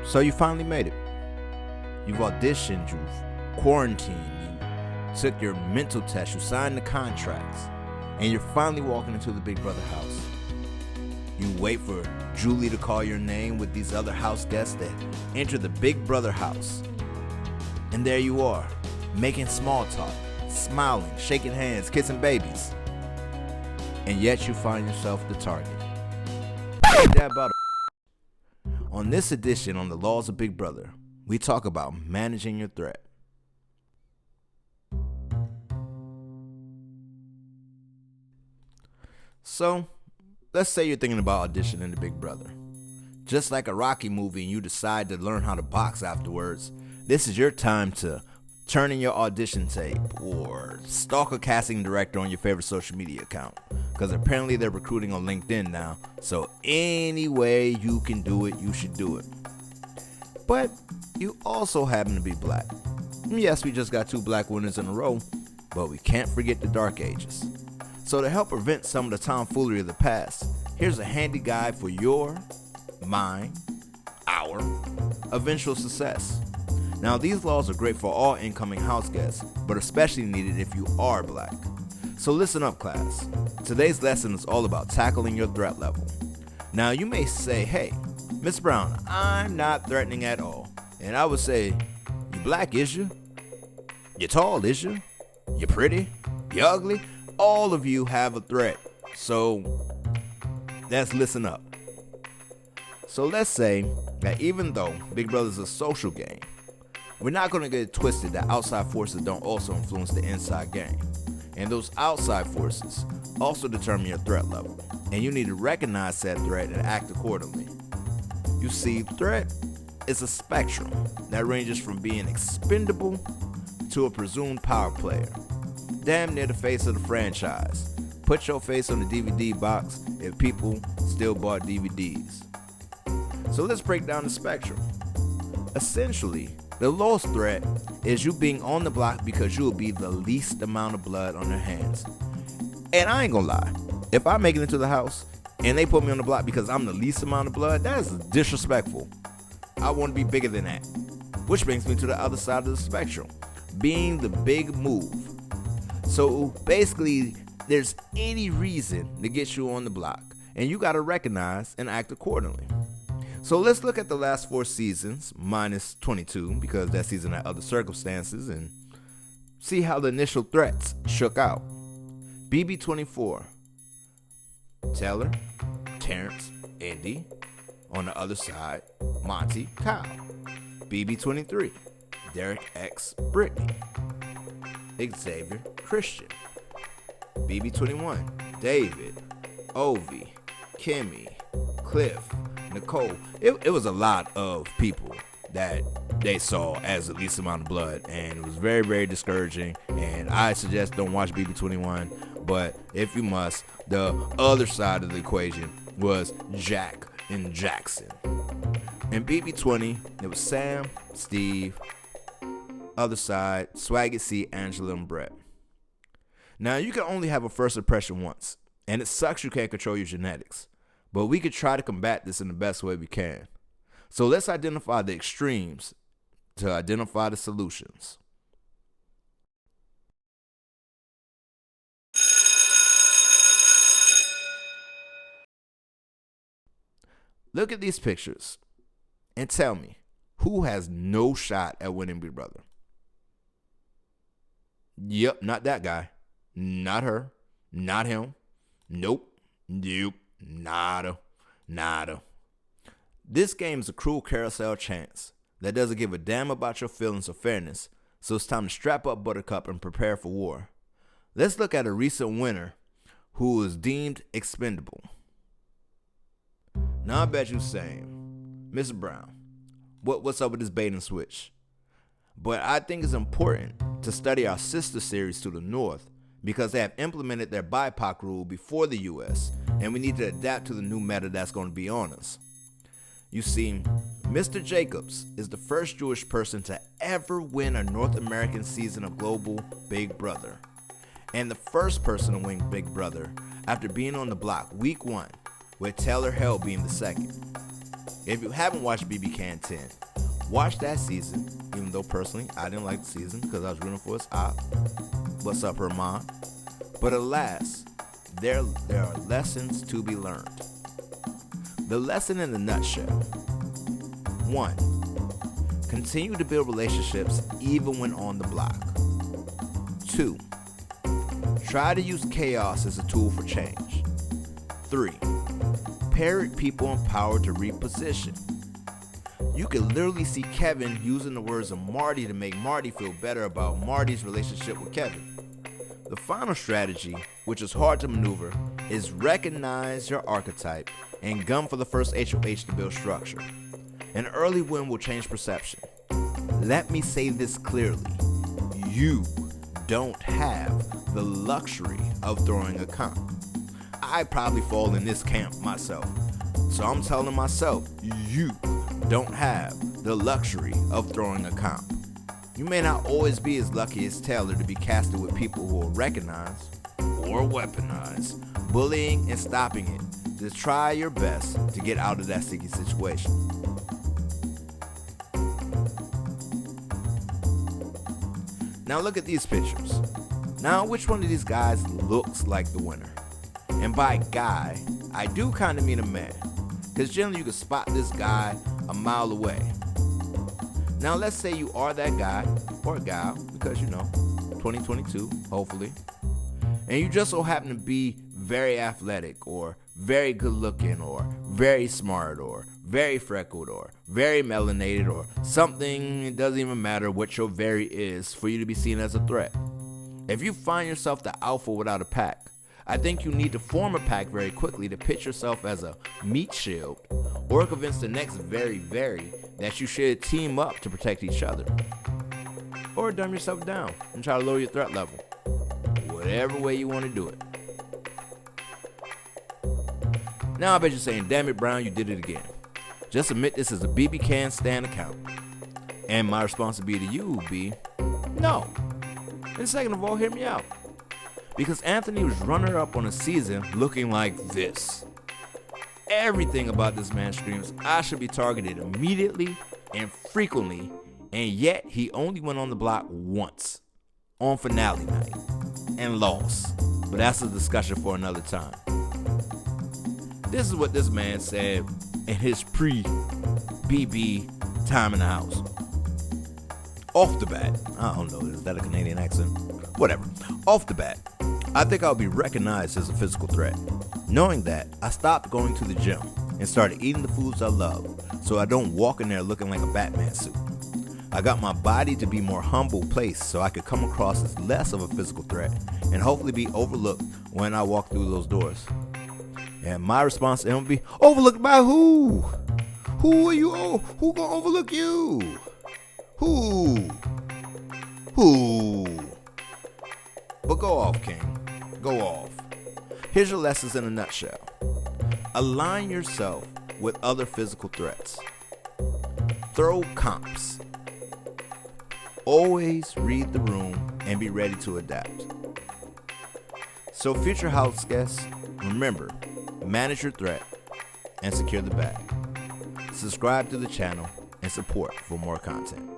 So you finally made it. You've auditioned, you've quarantined, you took your mental test, you signed the contracts, and you're finally walking into the Big Brother house. You wait for Julie to call your name with these other house guests that enter the Big Brother house. And there you are, making small talk, smiling, shaking hands, kissing babies. And yet you find yourself the target. Ain't that about it? On this edition on the Laws of Big Brother, we talk about managing your threat. So, let's say you're thinking about auditioning to Big Brother. Just like a Rocky movie and you decide to learn how to box afterwards, this is your time to turn in your audition tape or stalk a casting director on your favorite social media account. Because apparently they're recruiting on LinkedIn now, so any way you can do it, you should do it. But you also happen to be black. Yes, we just got 2 black winners in a row, but we can't forget the dark ages. So to help prevent some of the tomfoolery of the past, here's a handy guide for your, mine, our eventual success. Now these laws are great for all incoming house guests, but especially needed if you are black. So listen up, class. Today's lesson is all about tackling your threat level. Now you may say, hey, Miss Brown, I'm not threatening at all. And I would say, you black, is you? You tall, is you? You pretty? You ugly? All of you have a threat. So let's listen up. So let's say that even though Big Brother is a social game, we're not going to get it twisted that outside forces don't also influence the inside game. And those outside forces also determine your threat level. And you need to recognize said threat and act accordingly. You see, threat is a spectrum that ranges from being expendable to a presumed power player. Damn near the face of the franchise. Put your face on the DVD box if people still bought DVDs. So let's break down the spectrum. Essentially, the lowest threat is you being on the block because you will be the least amount of blood on their hands. And I ain't gonna lie, if I make it into the house and they put me on the block because I'm the least amount of blood, that is disrespectful. I want to be bigger than that. Which brings me to the other side of the spectrum, being the big move. So basically, there's any reason to get you on the block, and you gotta recognize and act accordingly. So let's look at the last 4 seasons, minus 22, because that season had other circumstances, and see how the initial threats shook out. BB24, Taylor, Terrence, Indy. On the other side, Monty, Kyle. BB23, Derek X, Brittany. Xavier, Christian. BB21, David, Ovi, Kimmy, Cliff, Nicole. It was a lot of people that they saw as the least amount of blood, and it was very, very discouraging. And I suggest don't watch BB21, but if you must, the other side of the equation was Jack and Jackson. In BB20, it was Sam, Steve, other side, Swaggy C, Angela, and Brett. Now, you can only have a first impression once, and it sucks you can't control your genetics. But we could try to combat this in the best way we can. So let's identify the extremes to identify the solutions. Look at these pictures and tell me, who has no shot at winning Big Brother? Yep, not that guy. Not her. Not him. Nope. Nada. This game's a cruel carousel chance that doesn't give a damn about your feelings or fairness, so it's time to strap up Buttercup and prepare for war. Let's look at a recent winner who was deemed expendable. Now I bet you're saying, Mr. Brown, what's up with this bait and switch? But I think it's important to study our sister series to the north because they have implemented their BIPOC rule before the US, and we need to adapt to the new meta that's going to be on us. You see, Mr. Jacobs is the first Jewish person to ever win a North American season of Global Big Brother, and the first person to win Big Brother after being on the block week 1, with Taylor Hell being the second. If you haven't watched BB Can 10, watch that season, even though personally I didn't like the season because I was rooting for his op. What's up, Herman? But alas, there are lessons to be learned. The lesson in a nutshell. 1. Continue to build relationships even when on the block. 2. Try to use chaos as a tool for change. 3. Parrot people in power to reposition. You can literally see Kevin using the words of Marty to make Marty feel better about Marty's relationship with Kevin. The final strategy, which is hard to maneuver, is recognize your archetype and gun for the first HOH to build structure. An early win will change perception. Let me say this clearly. You don't have the luxury of throwing a comp. I probably fall in this camp myself. So I'm telling myself, you don't have the luxury of throwing a comp. You may not always be as lucky as Taylor to be casted with people who will recognize or weaponize bullying and stopping it. Just try your best to get out of that sticky situation. Now look at these pictures. Now which one of these guys looks like the winner? And by guy, I do kind of mean a man, because generally you can spot this guy a mile away. Now let's say you are that guy or gal, because 2022, hopefully, and you just so happen to be very athletic or very good looking or very smart or very freckled or very melanated or something. It doesn't even matter what your very is for you to be seen as a threat. If you find yourself the alpha without a pack, I think you need to form a pack very quickly to pitch yourself as a meat shield or convince the next very that you should team up to protect each other. Or dumb yourself down and try to lower your threat level. Whatever way you want to do it. Now I bet you're saying, damn it, Brown, you did it again. Just admit this is a BB Can Stan account. And my responsibility to you would be, no. And second of all, hear me out. Because Anthony was runner-up on a season looking like this. Everything about this man screams I should be targeted immediately and frequently, and yet he only went on the block once on finale night and lost. But that's a discussion for another time. This is what this man said in his pre-BB time in the house. Off the bat, I don't know, is that a Canadian accent? Whatever. Off the bat, I think I'll be recognized as a physical threat. Knowing that, I stopped going to the gym and started eating the foods I love so I don't walk in there looking like a Batman suit. I got my body to be more humble place so I could come across as less of a physical threat and hopefully be overlooked when I walk through those doors. And my response to him would be, overlooked by who? Who are you? Who gonna overlook you? Who? But go off, King. Go off. Here's your lessons in a nutshell. Align yourself with other physical threats. Throw comps. Always read the room and be ready to adapt. So future house guests, remember, manage your threat and secure the bag. Subscribe to the channel and support for more content.